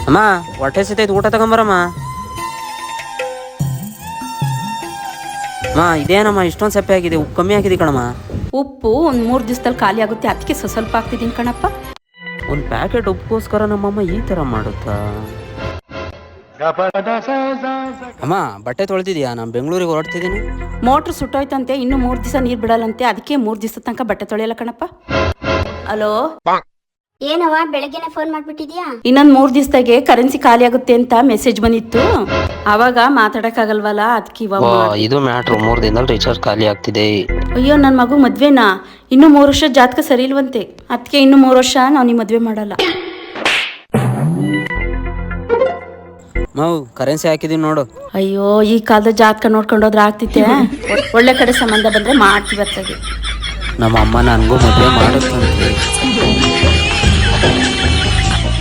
ಅಮ್ಮ ಹೊಟ್ಟೆ ಸಿತೈತೆ, ಊಟ ತಗೊಂಬರಮ್ಮ. ಅಮ್ಮ ಇದೇನಮ್ಮ ಇಷ್ಟೊಂದು ಸಪ್ಪೆ ಆಗಿದೆ, ಉಪ್ಪು ಕಮ್ಮಿ ಆಗಿದೆ ಕಣಮ್ಮ. ಉಪ್ಪು ಒಂದು 3 ದಿವಸದಲ್ಲಿ ಖಾಲಿ ಆಗುತ್ತೆ, ಅದಕ್ಕೆ ಸ್ವಲ್ಪ ಹಾಕ್ತಿದ್ದೀನಿ ಕಣಪ್ಪ. ಒಂದು ಪ್ಯಾಕೆಟ್ ಉಪ್ಪುಗೋಸ್ಕರ ನಮ್ಮಮ್ಮ ಈ ಥರ ಮಾಡುತ್ತಾ? ಅಮ್ಮ ಬಟ್ಟೆ ತೊಳೆದಿದ್ಯಾ? ನಾನು ಬೆಂಗಳೂರಿಗೆ ಹೊರಡ್ತಿದ್ದೀನಿ. ಮೋಟ್ರ್ ಸುಟ್ಟೋಯ್ತಂತೆ, ಇನ್ನು 3 ದಿವಸ ನೀರು ಬಿಡಲ್ಲಂತೆ, ಅದಕ್ಕೆ 3 ದಿವಸ ತನಕ ಬಟ್ಟೆ ತೊಳೆಯಲ್ಲ ಕಣಪ್ಪ. ಹಲೋ, ಏನವ್ವ ಬೆಳಗ್ಗೆನೆ ಫೋನ್ ಮಾಡ್ಬಿಟ್ಟಿದ್ಯಾ? ಇನ್ನೊಂದು 3 ದಿವಸದಾಗೆ ಕರೆನ್ಸಿ ಖಾಲಿ ಆಗುತ್ತೆ ಅಂತ ಮೆಸೇಜ್ ಬಂದಿತ್ತು, ಅವಾಗ ಮಾತಾಡಕ್ಕಾಗಲ್ವಲ್ಲ, ಅದಕ್ಕೆ ಇವಾಗ ಇದು ಮ್ಯಾಟ್ರು. 3 ದಿನದಲ್ಲಿ ರೀಚಾರ್ಜ್ ಖಾಲಿ ಆಗ್ತಿದೆ. ಅಯ್ಯೋ, ನನ್ನ ಮಗು ಮದ್ವೆನಾ? ಇನ್ನು 3 ವರ್ಷ ಜಾತಕ ಸರಿ ಇಲ್ವಂತೆ, ಅದಕ್ಕೆ ಇನ್ನು 3 ವರ್ಷ ನಾವು ನಿಮ್ಮ ಮದ್ವೆ ಮಾಡಲ್ಲ. ಮಾವು ಕರೆನ್ಸಿ ಹಾಕಿದೀನಿ ನೋಡು. ಅಯ್ಯೋ, ಈ ಕಾಲದ ಜಾತಕ ನೋಡ್ಕೊಂಡೋದ್ರೆ ಆಗ್ತಿತ್ತೆ. ಒಳ್ಳೆ ಕಡೆ ಸಂಬಂಧ ಬಂದ್ರೆ ಮಾಡ್ತೀವಿ ಅತ್ತಾಗೆ. ನಮ್ಮ ಅಮ್ಮ ನನಗೂ ಮದುವೆ ಮಾಡುತ್ತಂತೆ.